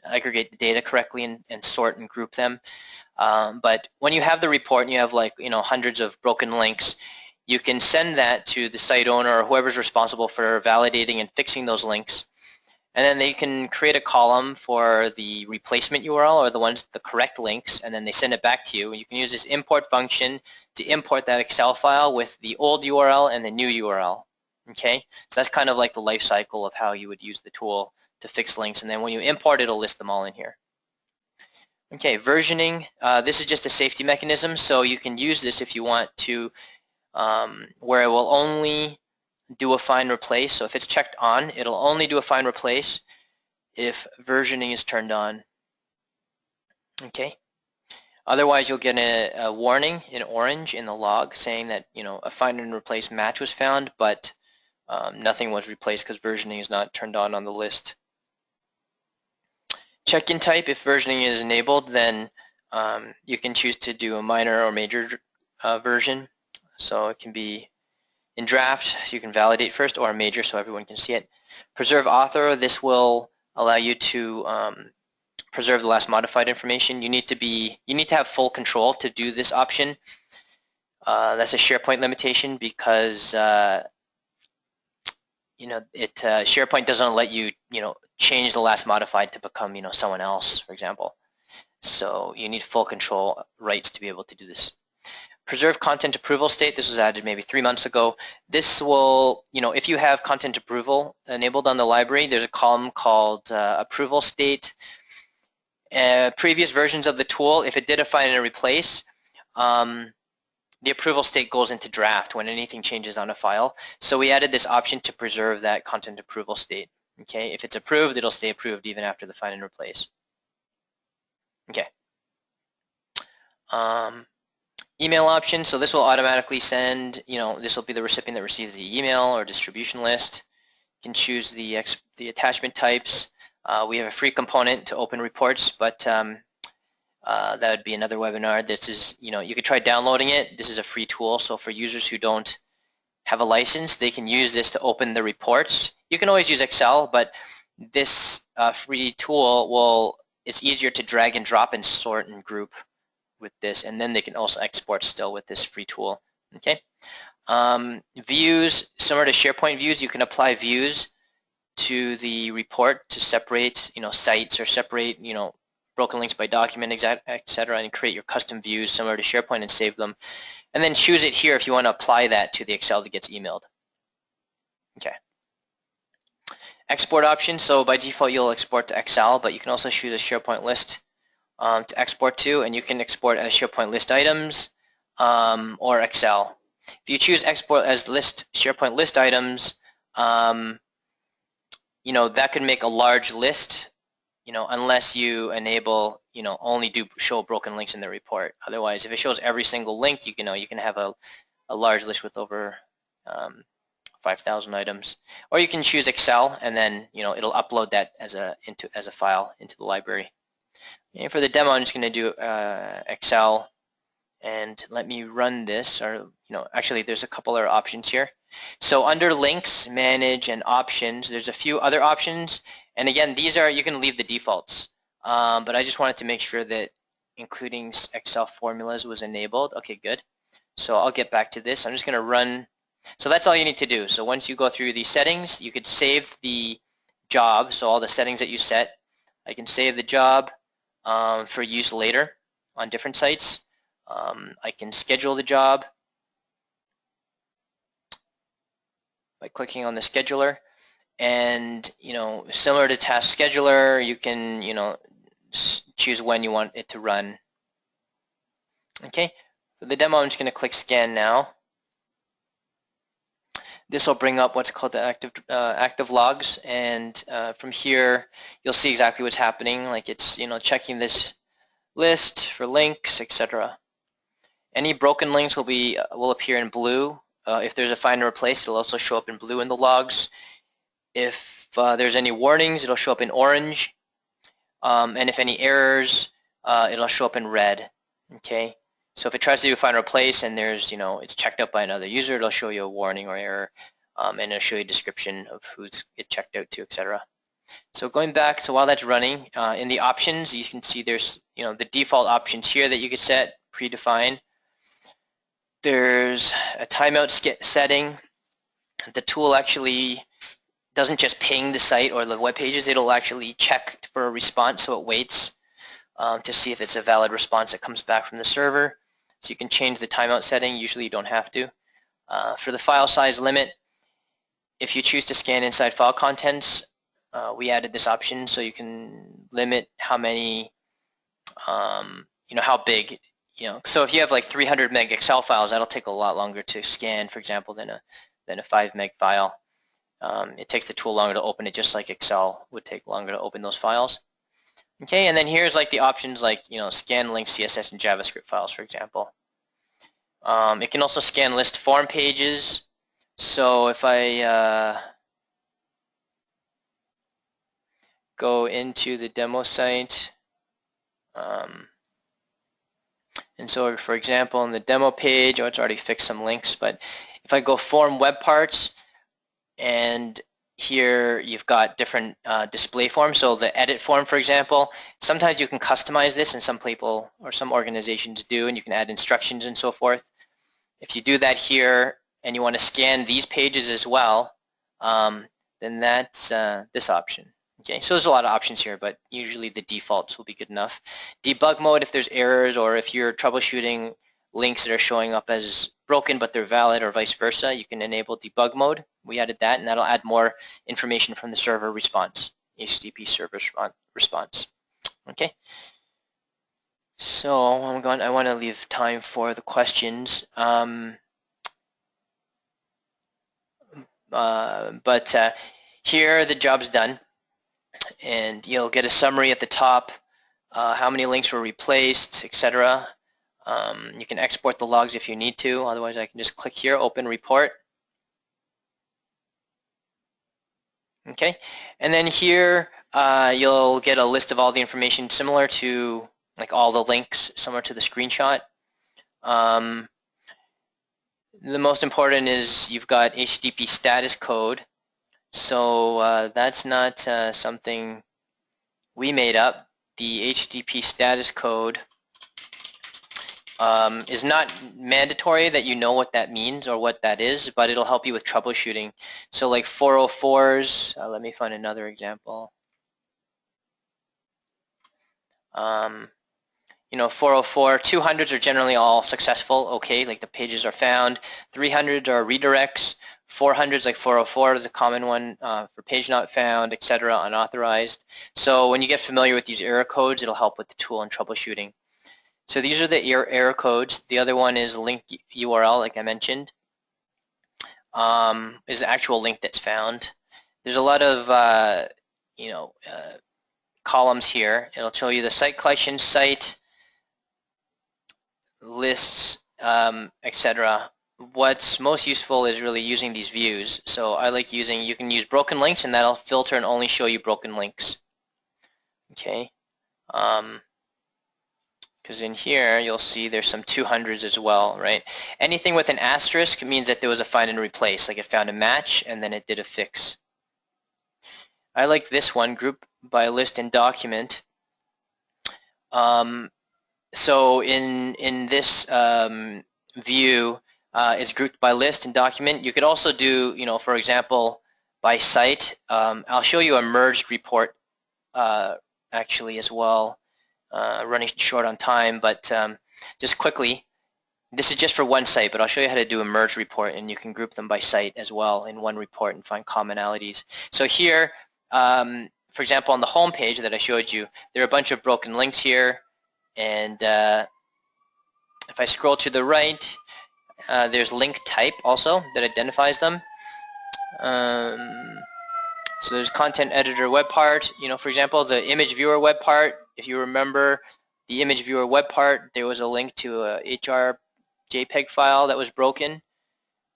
Speaker 1: aggregate the data correctly and sort and group them. But when you have the report and you have, like, you know, hundreds of broken links, you can send that to the site owner or whoever's responsible for validating and fixing those links. And then they can create a column for the replacement URL or the correct links, and then they send it back to you. You can use this import function to import that Excel file with the old URL and the new URL. Okay, so that's kind of like the life cycle of how you would use the tool to fix links, and then when you import, it'll list them all in here. Okay, versioning. This is just a safety mechanism, so you can use this if you want to, where it will only do a find replace. So if it's checked on, it'll only do a find replace if versioning is turned on. Okay. Otherwise, you'll get a warning in orange in the log saying that a find and replace match was found, but nothing was replaced because versioning is not turned on the list. Check-in type, if versioning is enabled, then you can choose to do a minor or major version. So it can be in draft, so you can validate first, or a major so everyone can see it. Preserve author, this will allow you to preserve the last modified information. You need to have full control to do this option. That's a SharePoint limitation because SharePoint doesn't let you change the last modified to become someone else, for example. So you need full control rights to be able to do this. Preserve content approval state. This was added maybe 3 months ago. This will, if you have content approval enabled on the library, there's a column called approval state. Previous versions of the tool, if it did a find and replace, the approval state goes into draft when anything changes on a file. So we added this option to preserve that content approval state. Okay, if it's approved, it'll stay approved even after the find and replace. Okay. Email option, so this will automatically send, this will be the recipient that receives the email or distribution list. You can choose the attachment types. We have a free component to open reports, but that would be another webinar. This is, you could try downloading it. This is a free tool, so for users who don't have a license, they can use this to open the reports. You can always use Excel, but this free tool it's easier to drag and drop and sort and group with this, and then they can also export still with this free tool. Okay. Views, similar to SharePoint views, you can apply views to the report to separate, sites or separate, broken links by document, etc., and create your custom views similar to SharePoint and save them. And then choose it here if you want to apply that to the Excel that gets emailed. Okay. Export option, so by default you'll export to Excel, but you can also choose a SharePoint list to export to, and you can export as SharePoint list items or Excel. If you choose export as SharePoint list items, that could make a large list, unless you enable, only show broken links in the report. Otherwise, if it shows every single link, you can have a large list with over 5,000 items. Or you can choose Excel, and then it'll upload that as a file into the library. And for the demo, I'm just going to do Excel, and let me run this. Or actually, there's a couple other options here. So under links, manage, and options, there's a few other options. And again, these are, you can leave the defaults. But I just wanted to make sure that including Excel formulas was enabled. Okay, good. So I'll get back to this. I'm just going to run. So that's all you need to do. So once you go through these settings, you could save the job. So all the settings that you set, I can save the job for use later on different sites. I can schedule the job by clicking on the scheduler, and similar to task scheduler, you can choose when you want it to run. Okay, for the demo, I'm just going to click scan now. This will bring up what's called the active logs, and from here you'll see exactly what's happening. Like it's checking this list for links, etc. Any broken links will appear in blue. If there's a find and replace, it'll also show up in blue in the logs. If there's any warnings, it'll show up in orange. And if any errors, it'll show up in red. Okay. So if it tries to do a find and replace and there's, it's checked out by another user, it'll show you a warning or error, and it'll show you a description of who's it checked out to, etc. So going back, so while that's running, in the options, you can see there's, the default options here that you could set, predefined. There's a timeout setting. The tool actually doesn't just ping the site or the web pages, it'll actually check for a response, so it waits to see if it's a valid response that comes back from the server. So you can change the timeout setting. Usually you don't have to. For the file size limit, if you choose to scan inside file contents, we added this option so you can limit how many, how big, so if you have like 300 meg Excel files, that'll take a lot longer to scan, for example, than a 5 meg file. It takes the tool longer to open it, just like Excel would take longer to open those files. Okay, and then here's like the options like, scan links, CSS, and JavaScript files, for example. It can also scan list form pages. So if I go into the demo site, and so for example, in the demo page, it's already fixed some links, but if I go form web parts, and here you've got different display forms. So the edit form, for example, sometimes you can customize this, and some people or some organizations do, and you can add instructions and so forth. If you do that here and you want to scan these pages as well, then that's this option. Okay, so there's a lot of options here, but usually the defaults will be good enough. Debug mode, if there's errors or if you're troubleshooting links that are showing up as broken but they're valid or vice versa, you can enable debug mode. We added that, and that'll add more information from the server response, HTTP server response. Okay. So I want to leave time for the questions. Here the job's done, and you'll get a summary at the top, how many links were replaced, etc. You can export the logs if you need to. Otherwise, I can just click here, open report. Okay, and then here you'll get a list of all the information similar to like all the links, similar to the screenshot. The most important is you've got HTTP status code. So that's not something we made up. The HTTP status code is not mandatory that you know what that means or what that is, but it'll help you with troubleshooting. So like 404s, let me find another example. 404, 200s are generally all successful, okay, like the pages are found. 300s are redirects. 400s, like 404 is a common one for page not found, etc., unauthorized. So when you get familiar with these error codes, it'll help with the tool and troubleshooting. So these are the error codes. The other one is link URL, like I mentioned, is the actual link that's found. There's a lot of columns here. It'll show you the site collection, site, lists, etc. What's most useful is really using these views. So I like using, you can use broken links, and that'll filter and only show you broken links. Okay. Because in here you'll see there's some 200s as well, right? Anything with an asterisk means that there was a find and replace, like it found a match and then it did a fix. I like this one, group by list and document. So in this view is grouped by list and document. You could also do, for example, by site. I'll show you a merged report actually as well. Running short on time, but just quickly, this is just for one site, but I'll show you how to do a merge report, and you can group them by site as well in one report and find commonalities. So here, for example, on the home page that I showed you, there are a bunch of broken links here, and if I scroll to the right, there's link type also that identifies them. So there's content editor web part, for example, the image viewer web part. If you remember the image viewer web part, there was a link to a HR JPEG file that was broken.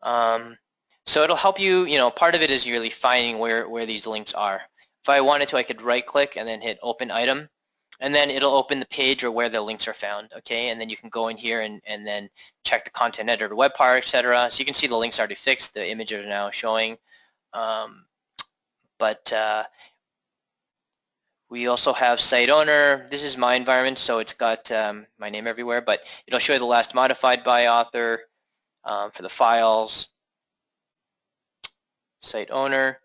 Speaker 1: So it'll help you, part of it is really finding where these links are. If I wanted to, I could right click and then hit open item, and then it'll open the page or where the links are found, okay? And then you can go in here and then check the content editor web part, etc. So you can see the links already fixed, the images are now showing. We also have site owner. This is my environment, so it's got my name everywhere, but it'll show you the last modified by author for the files. Site owner.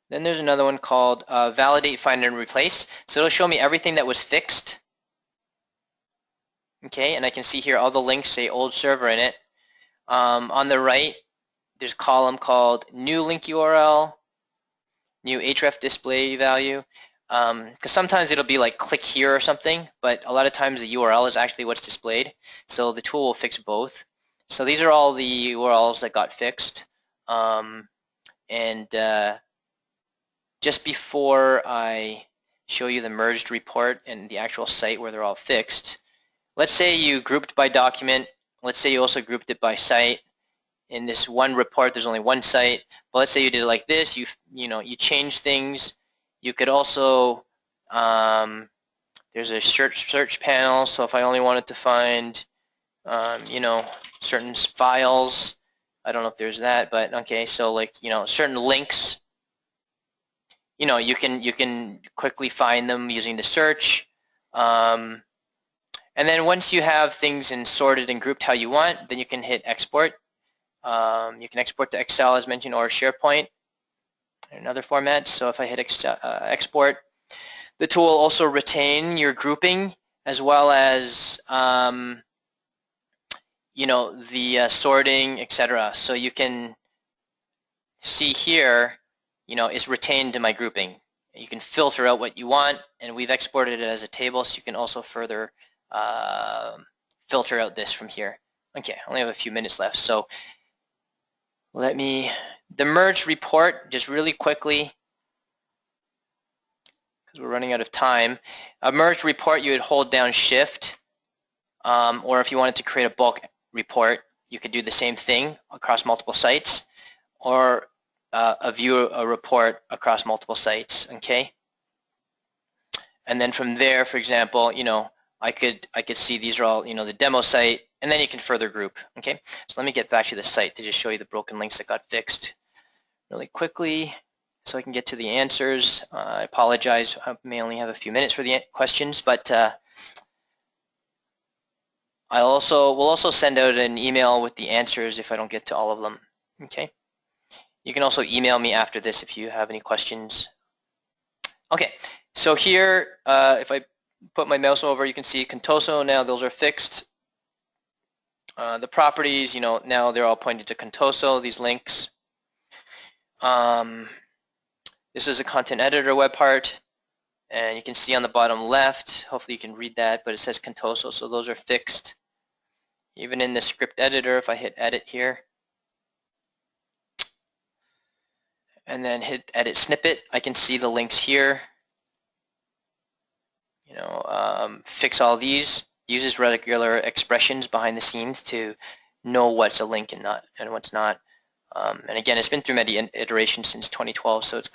Speaker 1: Then there's another one called validate, find, and replace. So it'll show me everything that was fixed. Okay, and I can see here all the links say old server in it. On the right, there's a column called new link URL, new href display value, because sometimes it'll be like click here or something, but a lot of times the URL is actually what's displayed. So the tool will fix both. So these are all the URLs that got fixed. Just before I show you the merged report and the actual site where they're all fixed, let's say you grouped by document. Let's say you also grouped it by site. In this one report, there's only one site. But let's say you did it like this. You change things. You could also there's a search panel. So if I only wanted to find certain files, I don't know if there's that, but okay. So like certain links. You can quickly find them using the search. And then once you have things sorted and grouped how you want, then you can hit export. You can export to Excel as mentioned, or SharePoint in other formats. So if I hit export, the tool will also retain your grouping as well as the sorting, etc. So you can see here, is retained to my grouping. You can filter out what you want, and we've exported it as a table, so you can also further filter out this from here. Okay, I only have a few minutes left, so the merge report, just really quickly, because we're running out of time. A merge report, you would hold down Shift, or if you wanted to create a bulk report, you could do the same thing across multiple sites, or view a report across multiple sites. Okay, and then from there, for example, I could see these are all the demo site, and then you can further group. Okay, so let me get back to the site to just show you the broken links that got fixed really quickly, so I can get to the answers. I apologize, I may only have a few minutes for the questions, but we'll also send out an email with the answers if I don't get to all of them. Okay. You can also email me after this if you have any questions. Okay, so here, if I put my mouse over, you can see Contoso. Now those are fixed. The properties, now they're all pointed to Contoso, these links. This is a content editor web part, and you can see on the bottom left, hopefully you can read that, but it says Contoso, so those are fixed. Even in the script editor, if I hit edit here, and then hit edit snippet, I can see the links here. Fix all these. Uses regular expressions behind the scenes to know what's a link and what's not. And again, it's been through many iterations since 2012, so it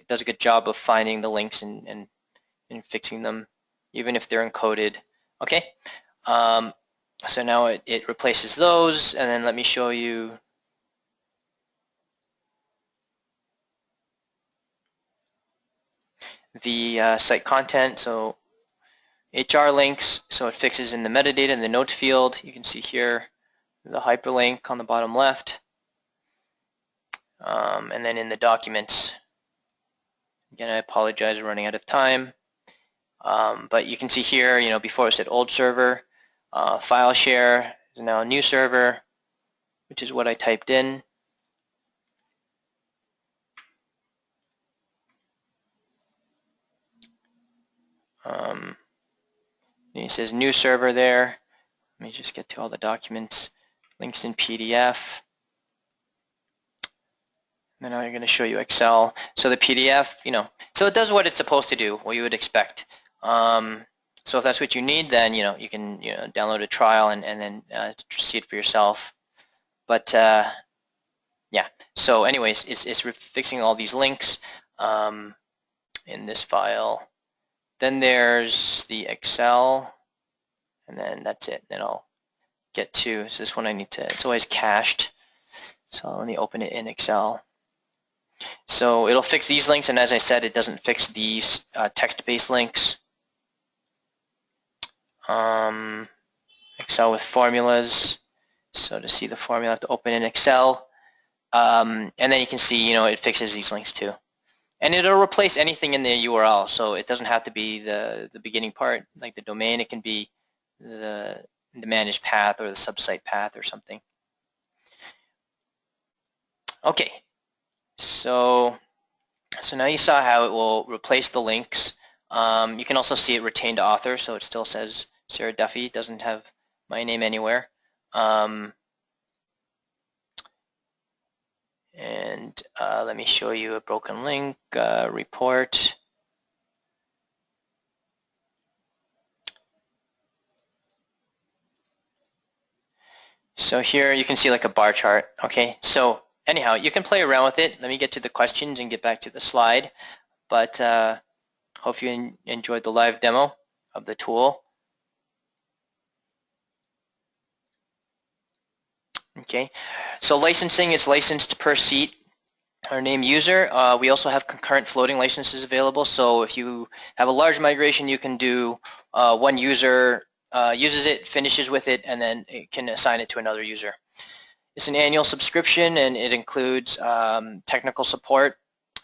Speaker 1: does a good job of finding the links and fixing them, even if they're encoded. Okay. So now it replaces those, and then let me show you the site content. So HR links, so it fixes in the metadata in the notes field. You can see here the hyperlink on the bottom left, and then in the documents. Again, I apologize, we're running out of time, but you can see here, before it said old server, file share is now a new server, which is what I typed in. It says new server there. Let me just get to all the documents. Links in PDF. And then I'm going to show you Excel. So the PDF, so it does what it's supposed to do, what you would expect. So if that's what you need, then you can download a trial and then see it for yourself. But yeah. So anyways, it's fixing all these links in this file. Then there's the Excel, and then that's it. Then I'll get to, so this one I need to, it's always cached. So let me open it in Excel. So it'll fix these links, and as I said, it doesn't fix these text-based links. Excel with formulas. So to see the formula, I have to open in Excel. And then you can see, it fixes these links too. And it'll replace anything in the URL, so it doesn't have to be the beginning part, like the domain. It can be the managed path or the subsite path or something. Okay, so now you saw how it will replace the links. You can also see it retained author, so it still says Sarah Duffy, doesn't have my name anywhere. And let me show you a broken link report. So here you can see like a bar chart. Okay, so anyhow, you can play around with it. Let me get to the questions and get back to the slide. But hope you enjoyed the live demo of the tool. Okay, so licensing is licensed per seat or name user. We also have concurrent floating licenses available. So if you have a large migration, you can do one user uses it, finishes with it, and then it can assign it to another user. It's an annual subscription, and it includes technical support.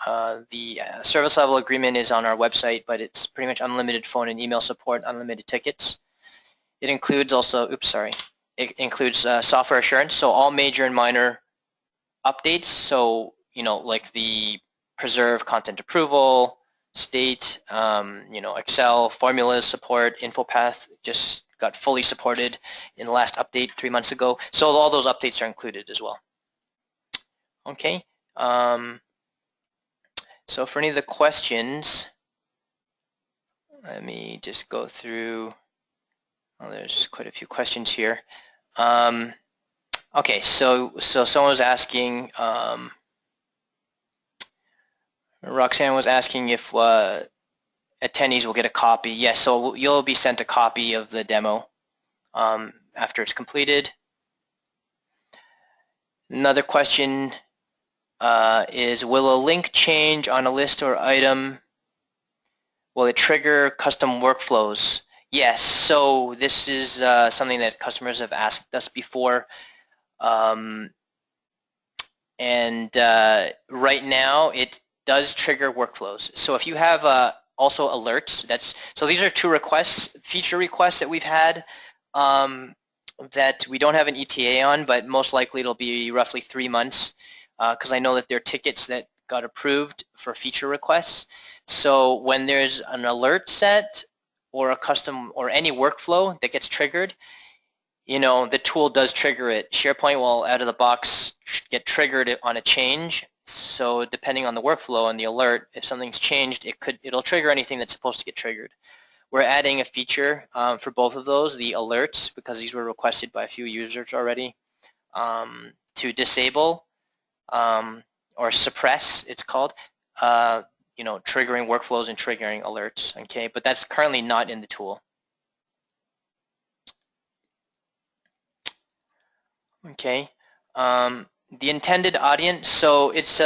Speaker 1: The service level agreement is on our website, but it's pretty much unlimited phone and email support, unlimited tickets. It includes also, it includes software assurance, so all major and minor updates. So, you know, like the preserve content approval, state, you know, Excel, formulas support, InfoPath just got fully supported in the last update 3 months ago. So all those updates are included as well. Okay. So for any of the questions, let me just go through. Oh, there's quite a few questions here. Okay, so someone was asking, Roxanne was asking if attendees will get a copy. Yes, so you'll be sent a copy of the demo after it's completed. Another question is, will a link change on a list or item? Will it trigger custom workflows? Yes, so this is something that customers have asked us before. And right now it does trigger workflows. So if you have also alerts, so these are two requests, feature requests that we've had that we don't have an ETA on, but most likely it'll be roughly 3 months because I know that there are tickets that got approved for feature requests. So when there's an alert set or a custom or any workflow that gets triggered, you know, the tool does trigger it. SharePoint will out of the box get triggered on a change. So depending on the workflow and the alert, if something's changed, it'll trigger anything that's supposed to get triggered. We're adding a feature for both of those, the alerts, because these were requested by a few users already, to disable or suppress, it's called, you know, triggering workflows and triggering alerts. Okay, but that's currently not in the tool. Okay, the intended audience, so it's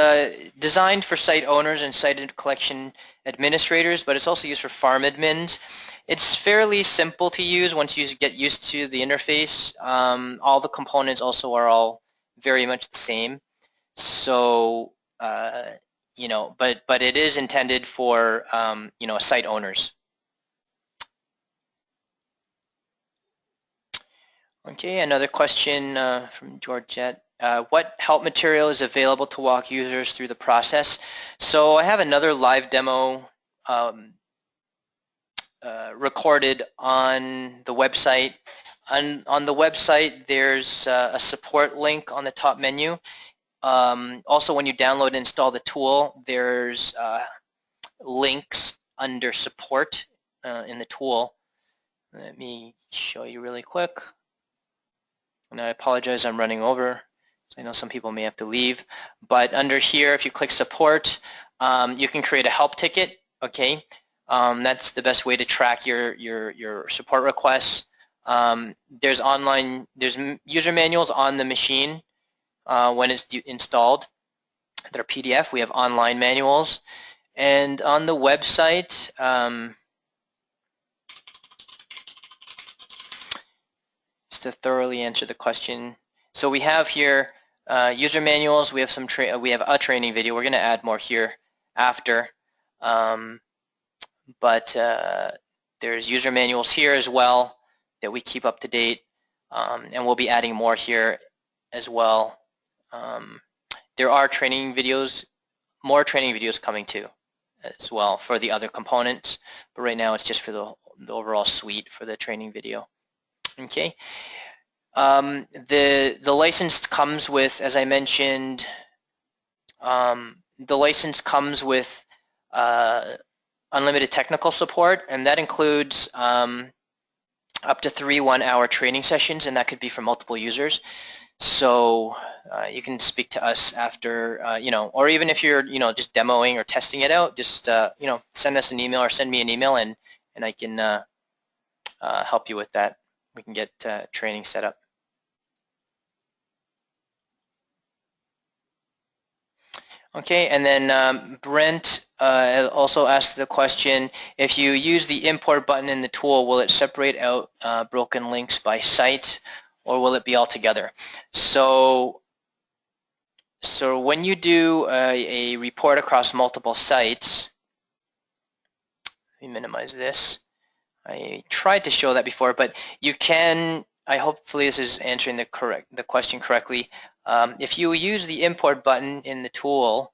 Speaker 1: designed for site owners and site collection administrators, but it's also used for farm admins. It's fairly simple to use once you get used to the interface. All the components also are all very much the same. So, you know, but it is intended for, you know, site owners. Okay, another question from Georgette. What help material is available to walk users through the process? So I have another live demo recorded on the website. On the website, there's a support link on the top menu. Also, when you download and install the tool, there's links under support in the tool. Let me show you really quick. And I apologize, I'm running over. I know some people may have to leave. But under here, if you click support, you can create a help ticket. Okay, that's the best way to track your support requests. There's user manuals on the machine when it's installed that are PDF. We have online manuals. And on the website, to thoroughly answer the question. So we have here user manuals. We have we have a training video. We're going to add more here after, but there's user manuals here as well that we keep up to date, and we'll be adding more here as well. There are training videos, more training videos coming too as well for the other components, but right now it's just for the overall suite for the training video. Okay. The license comes with, as I mentioned, the license comes with unlimited technical support, and that includes up to 3 one-hour training sessions, and that could be for multiple users. So you can speak to us after, or even if you're, just demoing or testing it out, just, send us an email or send me an email, and I can help you with that. We can get training set up. Okay, and then Brent also asked the question, if you use the import button in the tool, will it separate out broken links by site, or will it be all together? So when you do a report across multiple sites, let me minimize this. I tried to show that before, but you can, hopefully this is answering the question correctly. If you use the import button in the tool,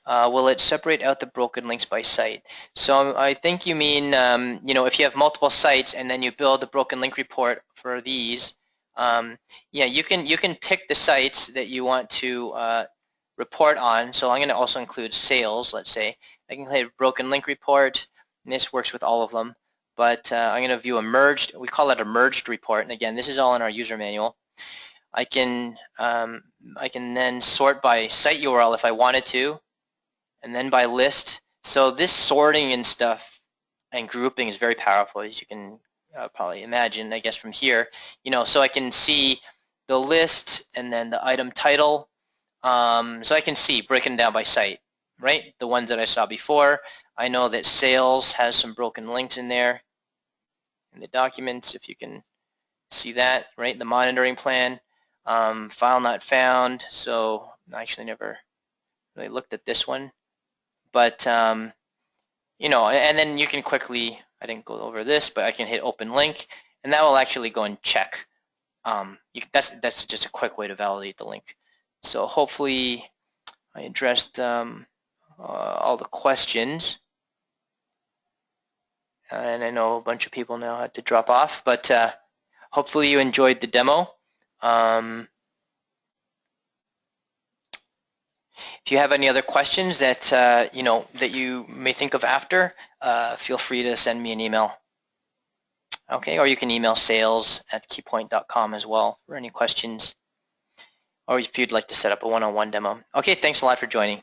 Speaker 1: will it separate out the broken links by site? So I think you mean, if you have multiple sites and then you build a broken link report for these, yeah, you can pick the sites that you want to report on. So I'm going to also include sales, let's say. I can hit broken link report, and this works with all of them. But I'm going to view a merged, we call it a merged report. And again, this is all in our user manual. I can then sort by site URL if I wanted to, and then by list. So this sorting and stuff and grouping is very powerful, as you can probably imagine, I guess, from here. So I can see the list and then the item title. So I can see breaking down by site, right? The ones that I saw before. I know that sales has some broken links in there in the documents, if you can see that, right? The monitoring plan, file not found. So I actually never really looked at this one. But, and then you can quickly, I didn't go over this, but I can hit open link, and that will actually go and check. That's just a quick way to validate the link. So hopefully I addressed all the questions. And I know a bunch of people now had to drop off, but hopefully you enjoyed the demo. If you have any other questions that that you may think of after, feel free to send me an email. Okay, or you can email sales@keypoint.com as well for any questions, or if you'd like to set up a one-on-one demo. Okay, thanks a lot for joining.